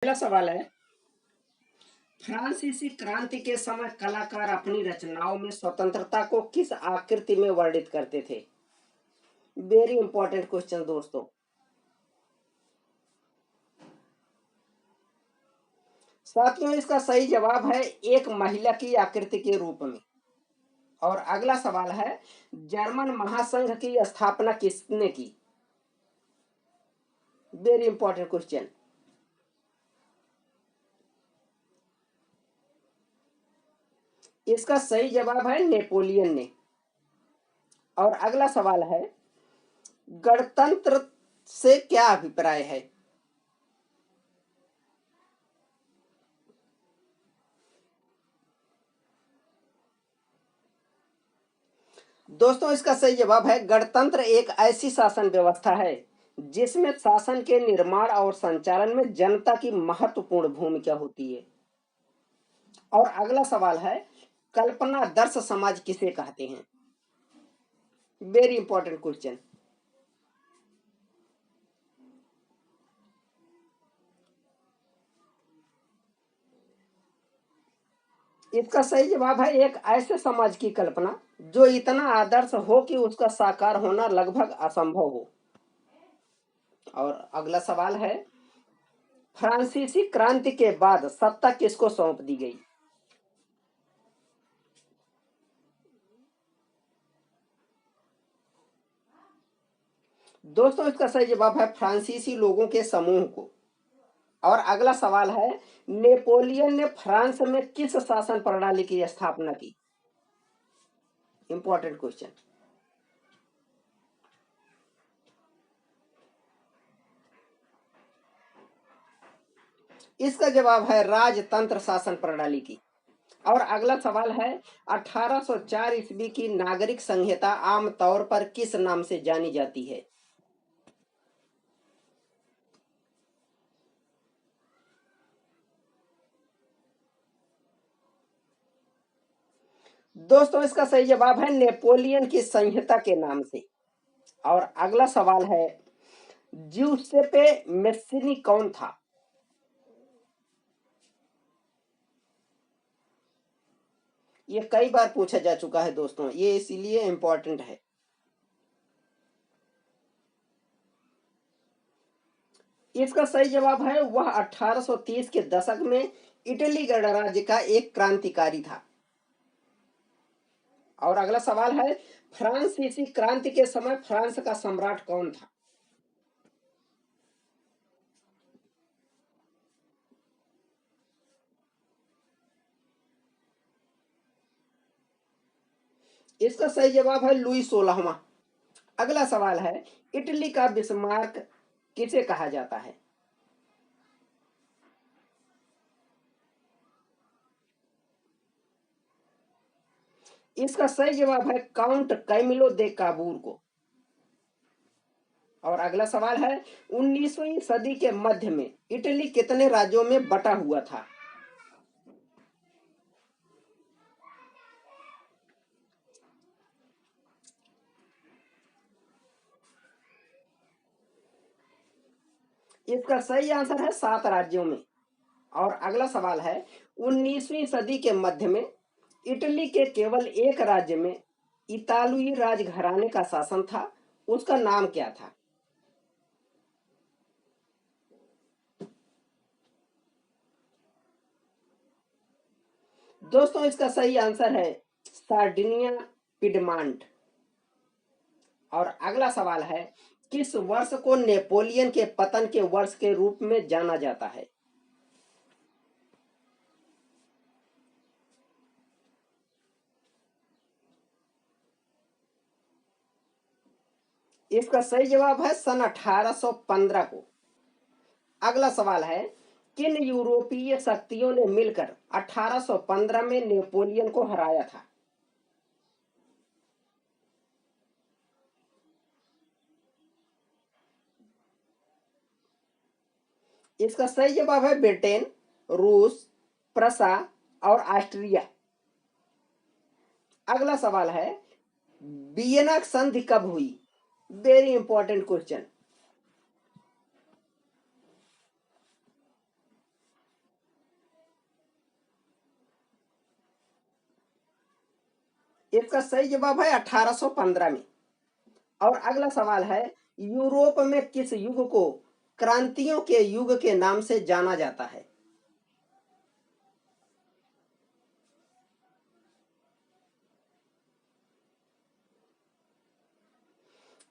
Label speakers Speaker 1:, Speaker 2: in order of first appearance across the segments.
Speaker 1: अगला सवाल है, फ्रांसीसी क्रांति के समय कलाकार अपनी रचनाओं में स्वतंत्रता को किस आकृति में वर्णित करते थे? वेरी इंपॉर्टेंट क्वेश्चन दोस्तों। साथियों, इसका सही जवाब है एक महिला की आकृति के रूप में। और अगला सवाल है, जर्मन महासंघ की स्थापना किसने की? Very important question. इसका सही जवाब है नेपोलियन ने। और अगला सवाल है, गणतंत्र से क्या अभिप्राय है? दोस्तों, इसका सही जवाब है गणतंत्र एक ऐसी शासन व्यवस्था है जिसमें शासन के निर्माण और संचालन में जनता की महत्वपूर्ण भूमिका होती है। और अगला सवाल है, कल्पनादर्श समाज किसे कहते हैं? Very important question. इसका सही जवाब है एक ऐसे समाज की कल्पना जो इतना आदर्श हो कि उसका साकार होना लगभग असंभव हो। और अगला सवाल है, फ्रांसीसी क्रांति के बाद सत्ता किसको सौंप दी गई? दोस्तों, इसका सही जवाब है फ्रांसीसी लोगों के समूह को। और अगला सवाल है, नेपोलियन ने फ्रांस में किस शासन प्रणाली की स्थापना की? Important question. इसका जवाब है राजतंत्र शासन प्रणाली की। और अगला सवाल है, 1804 ईस्वी की नागरिक संहिता आमतौर पर किस नाम से जानी जाती है? दोस्तों, इसका सही जवाब है नेपोलियन की संहिता के नाम से। और अगला सवाल है, ज्यूसेppe मेस्सिनी कौन था? ये कई बार पूछा जा चुका है दोस्तों, ये इसीलिए इंपॉर्टेंट है। इसका सही जवाब है वह 1830 के दशक में इटली गणराज्य का एक क्रांतिकारी था। और अगला सवाल है, फ्रांसीसी क्रांति के समय फ्रांस का सम्राट कौन था? इसका सही जवाब है लुई 16वां। अगला सवाल है, इटली का बिस्मार्क किसे कहा जाता है? इसका सही जवाब है काउंट कैमिलो दे काबूर को। और अगला सवाल है, 19वीं सदी के मध्य में इटली कितने राज्यों में बटा हुआ था? इसका सही आंसर है 7 राज्यों में। और अगला सवाल है, 19वीं सदी के मध्य में इटली के केवल एक राज्य में इतालुई राजघराने का शासन था, उसका नाम क्या था? दोस्तों, इसका सही आंसर है सार्डिनिया पिडमांट। और अगला सवाल है, किस वर्ष को नेपोलियन के पतन के वर्ष के रूप में जाना जाता है? इसका सही जवाब है सन 1815 को। अगला सवाल है, किन यूरोपीय शक्तियों ने मिलकर 1815 में नेपोलियन को हराया था? इसका सही जवाब है ब्रिटेन, रूस, प्रसा और ऑस्ट्रिया। अगला सवाल है, वियना संधि कब हुई? Very important question. इसका सही जवाब है 1815 में। और अगला सवाल है, यूरोप में किस युग को क्रांतियों के युग के नाम से जाना जाता है?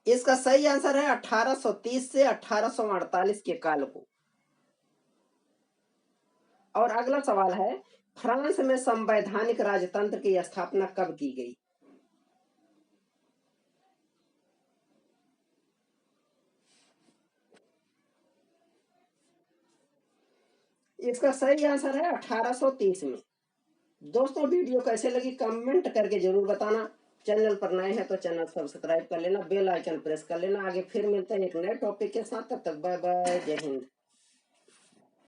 Speaker 1: इसका सही आंसर है 1830 से 1848 के काल को। और अगला सवाल है, फ्रांस में संवैधानिक राजतंत्र की स्थापना कब की गई? इसका सही आंसर है 1830 में। दोस्तों, वीडियो कैसे लगी कमेंट करके जरूर बताना। चैनल पर नए हैं तो चैनल सब्सक्राइब कर लेना, बेल आइकन प्रेस कर लेना। आगे फिर मिलते हैं एक नए टॉपिक के साथ, तब तक बाय बाय, जय हिंद।